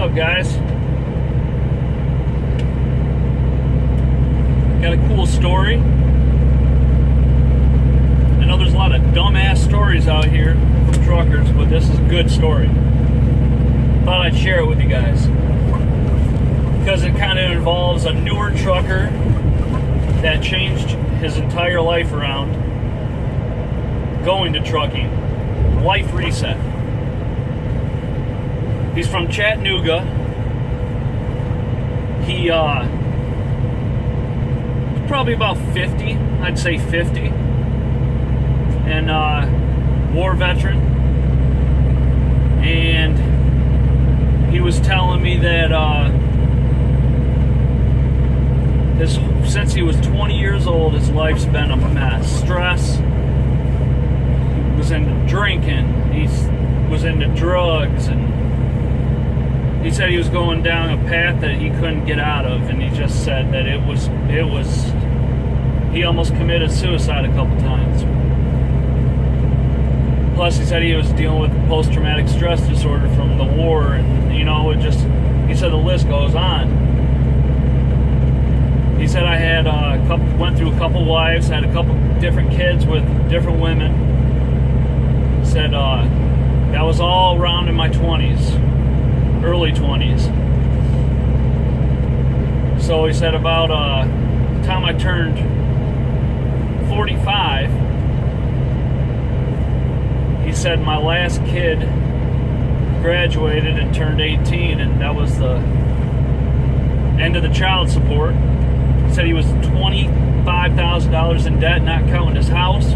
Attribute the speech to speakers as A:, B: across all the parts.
A: up, guys? Got a cool story. I know there's a lot of dumbass stories out here from truckers, but this is a good story. Thought I'd share it with you guys because it kind of involves a newer trucker that changed his entire life around going to trucking. Life reset. He's from Chattanooga. He's probably about 50, I'd say 50. And war veteran. And he was telling me that since he was 20 years old, his life's been a mess. Stress. He was into drinking. He was into drugs, and he said he was going down a path that he couldn't get out of, and he just said that it was he almost committed suicide a couple times. Plus, he said he was dealing with post-traumatic stress disorder from the war, and he said the list goes on. He said I had went through a couple wives, had a couple different kids with different women. He said that was all around in my 20s, early 20s. So he said about the time I turned 45, he said my last kid graduated and turned 18, and that was the end of the child support. He said he was $25,000 in debt, not counting his house.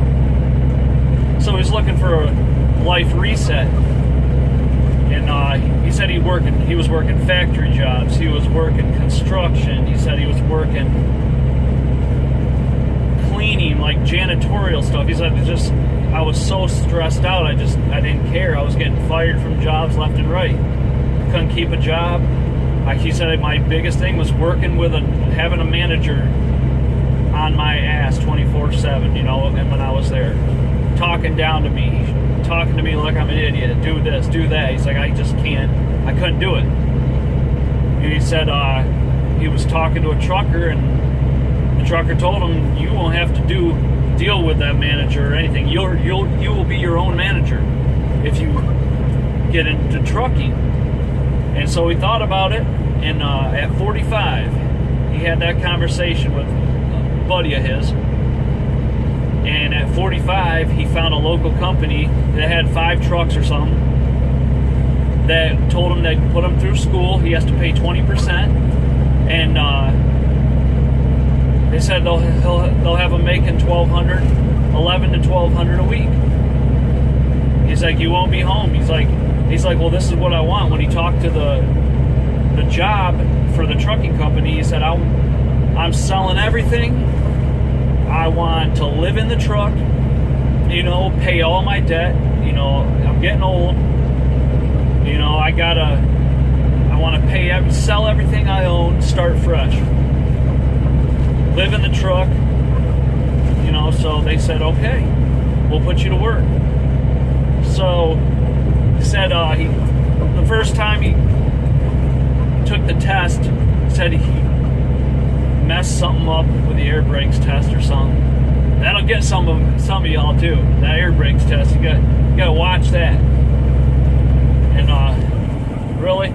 A: So he's looking for a life reset. And he said he was working factory jobs. He was working construction. He said he was working cleaning, like janitorial stuff. He said I was so stressed out. I didn't care. I was getting fired from jobs left and right. Couldn't keep a job. He said my biggest thing was working with having a manager on my ass 24/7, and when I was there, talking down to me, talking to me like I'm an idiot, do this, do that. He's like, I couldn't do it. And he said he was talking to a trucker, and the trucker told him, you won't have to deal with that manager or anything. You will be your own manager if you get into trucking. And so he thought about it, and at 45, he had that conversation with a buddy of his. And at 45, he found a local company that had 5 trucks or something that told him they'd put him through school. He has to pay 20%, and they said they'll have him making $1,100 to $1,200 a week. He's like, you won't be home. He's like, well, this is what I want. When he talked to the job for the trucking company, he said, I'm selling everything. I want to live in the truck, pay all my debt. I'm getting old. I want to sell everything I own, start fresh. Live in the truck, so they said, okay, we'll put you to work. So he said the first time he took the test, he said he messed something up with the air brakes test or something. That'll get some of y'all too. That air brakes test, you got to watch that. And really,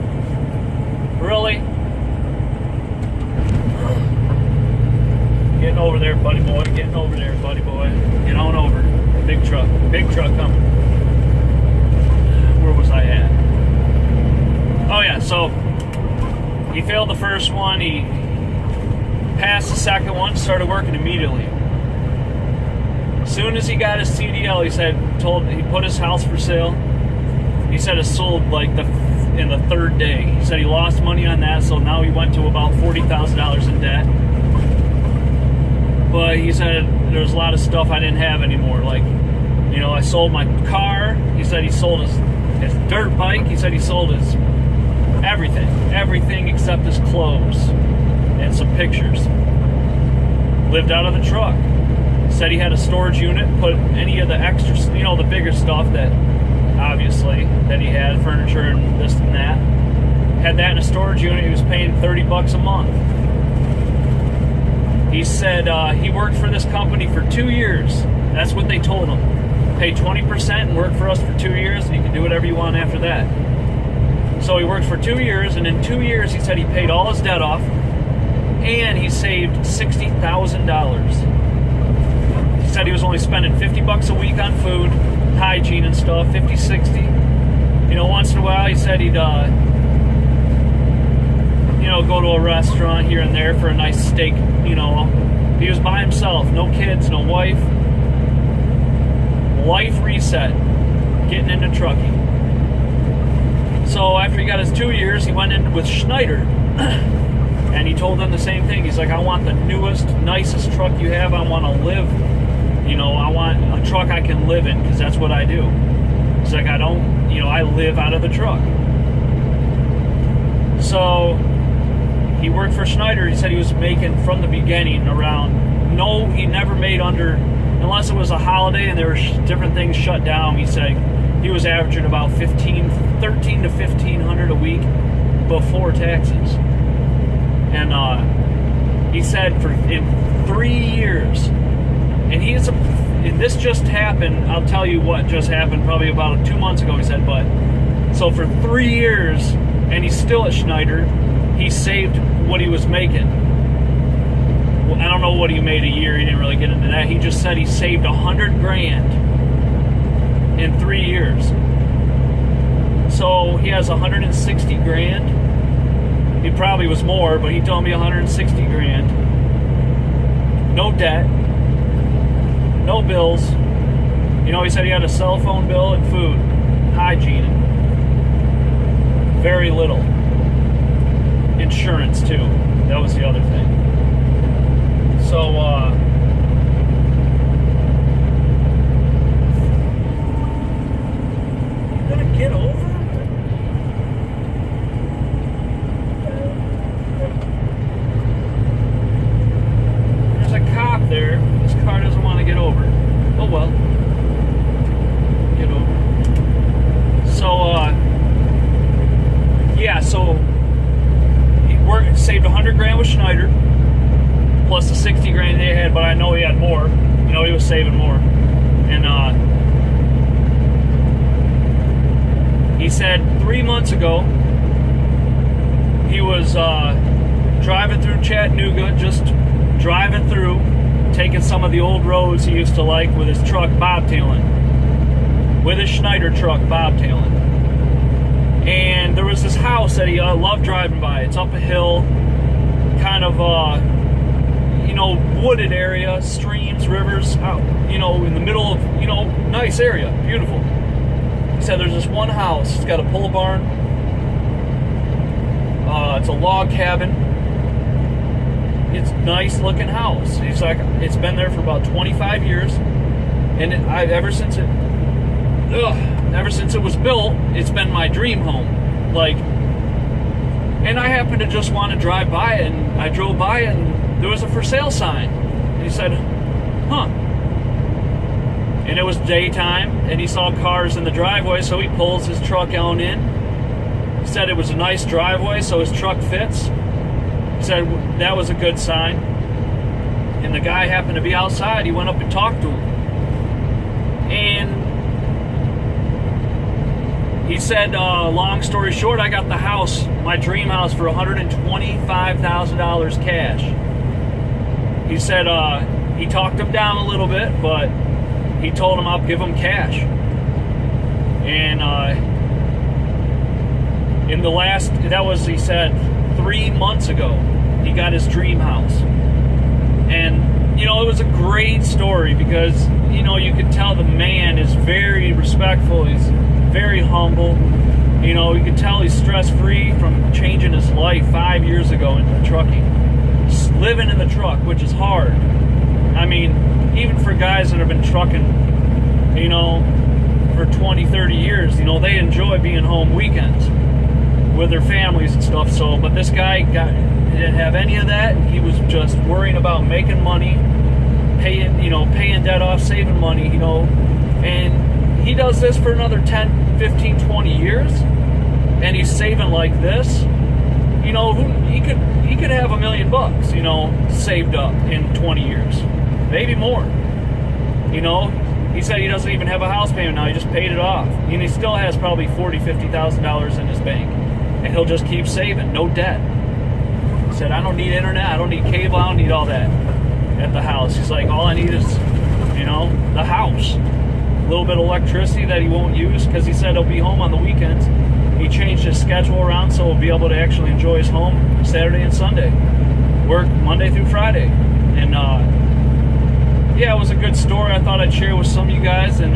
A: getting over there, buddy boy. Getting over there, buddy boy. Get on over. Big truck coming. Where was I at? Oh yeah, so he failed the first one. He passed the second one, started working immediately. As soon as he got his CDL, he put his house for sale. He said it sold in the third day. He said he lost money on that, so now he went to about $40,000 in debt. But he said there's a lot of stuff I didn't have anymore. I sold my car. He said he sold his dirt bike. He said he sold his everything except his clothes and some pictures. Lived out of the truck. Said he had a storage unit, put any of the extra, the bigger stuff that, obviously, that he had, furniture and this and that, had that in a storage unit. He was paying $30 a month. He said he worked for this company for 2 years. That's what they told him. Pay 20% and work for us for 2 years, and you can do whatever you want after that. So he worked for 2 years, and in 2 years he said he paid all his debt off, and he saved $60,000. He said he was only spending $50 a week on food, hygiene and stuff, 50, 60. You know, once in a while he said he'd, go to a restaurant here and there for a nice steak, you know. He was by himself, no kids, no wife. Life reset, getting into trucking. So after he got his 2 years, he went in with Schneider, and he told them the same thing. He's like, I want the newest, nicest truck you have. I want to live, I want a truck I can live in, because that's what I do. He's like, I live out of the truck. So he worked for Schneider. He said he was making from the beginning he never made under, unless it was a holiday and there were different things shut down. He said he was averaging about $13 to $1,500 a week before taxes. And he said in 3 years, and this just happened. I'll tell you what just happened probably about 2 months ago. He said, so for 3 years, and he's still at Schneider, he saved what he was making. Well, I don't know what he made a year. He didn't really get into that. He just said he saved $100,000 in 3 years. So he has $160,000. He probably was more, but he told me $160,000. No debt, no bills. He said he had a cell phone bill and food, hygiene, very little. Insurance too. That was the other thing. So you gonna get over? There's a cop there. This car doesn't want to get over. Oh well. Get over. So he saved $100,000 with Schneider, plus the $60,000 they had, but I know he had more. He was saving more. And he said 3 months ago he was driving through Chattanooga, just driving through, taking some of the old roads he used to like with his truck bobtailing, with his Schneider truck bobtailing. And there was this house that he loved driving by. It's up a hill, kind of wooded area, streams, rivers, out, in the middle of, nice area, beautiful. He said there's this one house. It's got a pole barn. It's a log cabin. It's a nice looking house. He's like, it's been there for about 25 years, and ever since it was built, it's been my dream home. And I happened to just want to drive by it, and I drove by it, and there was a for sale sign. And he said, huh. And it was daytime, and he saw cars in the driveway, so he pulls his truck on in. He said it was a nice driveway, so his truck fits. He said that was a good sign. And the guy happened to be outside. He went up and talked to him. And he said, long story short, I got the house, my dream house, for $125,000 cash. He said he talked him down a little bit, but he told him I'll give him cash. And he said 3 months ago, he got his dream house. And, it was a great story because, you could tell the man is very respectful. He's very humble. You could tell he's stress-free from changing his life 5 years ago into trucking. Just living in the truck, which is hard. I mean, even for guys that have been trucking, for 20, 30 years, they enjoy being home weekends with their families and stuff. So, but this guy didn't have any of that. He was just worrying about making money, paying debt off, saving money, and he does this for another 10, 15, 20 years, and he's saving like this. you know, he could have $1 million, you know, saved up in 20 years, maybe more. You know, he said he doesn't even have a house payment now. He just paid it off, and he still has probably $40,000-$50,000 in his bank, and he'll just keep saving, no debt. He said, I don't need internet, I don't need cable, I don't need all that at the house. He's like, all I need is, you know, the house. A little bit of electricity that he won't use, because he said he'll be home on the weekends. He changed his schedule around so he'll be able to actually enjoy his home Saturday and Sunday. Work Monday through Friday. And yeah, it was a good story I thought I'd share with some of you guys. And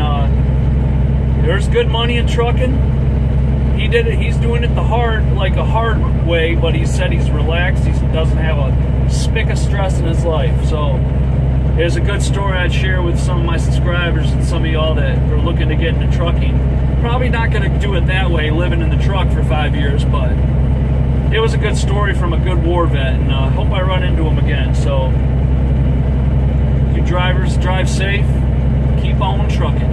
A: there's good money in trucking. He did it. He's doing it the hard way, but he said he's relaxed. He doesn't have a spick of stress in his life. So it was a good story I'd share with some of my subscribers and some of y'all that are looking to get into trucking. Probably not going to do it that way, living in the truck for 5 years, but it was a good story from a good war vet, and I hope I run into him again. So, you drivers, drive safe, keep on trucking.